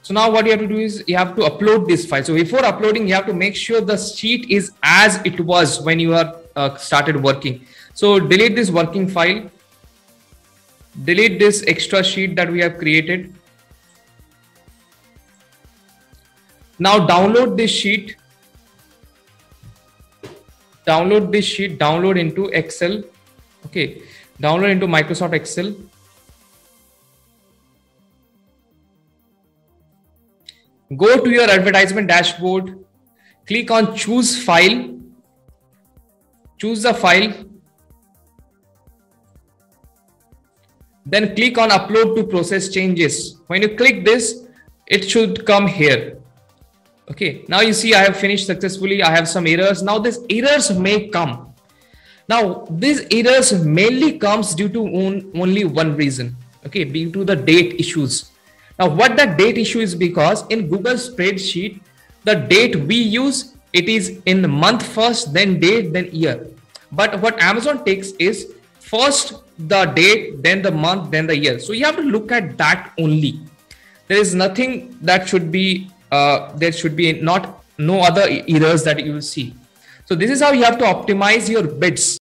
So now what you have to do is you have to upload this file. So before uploading, you have to make sure the sheet is as it was when you are started working. So delete this working file, delete this extra sheet that we have created. Now download this sheet, download into Excel. Okay, download into Microsoft Excel. Go to your advertisement dashboard, click on choose file, choose the file, then click on upload to process changes. When you click this, it should come here. Okay, now you see I have finished successfully. I have some errors. Now these errors may come. Now these errors mainly comes due to only one reason. Okay, due to the date issues. Now what that date issue is, because in Google spreadsheet, the date we use, it is in the month first, then date, then year. But what Amazon takes is first the date, then the month, then the year. So you have to look at that only. There is nothing that should be, there should be no other errors that you will see. So this is how you have to optimize your bids.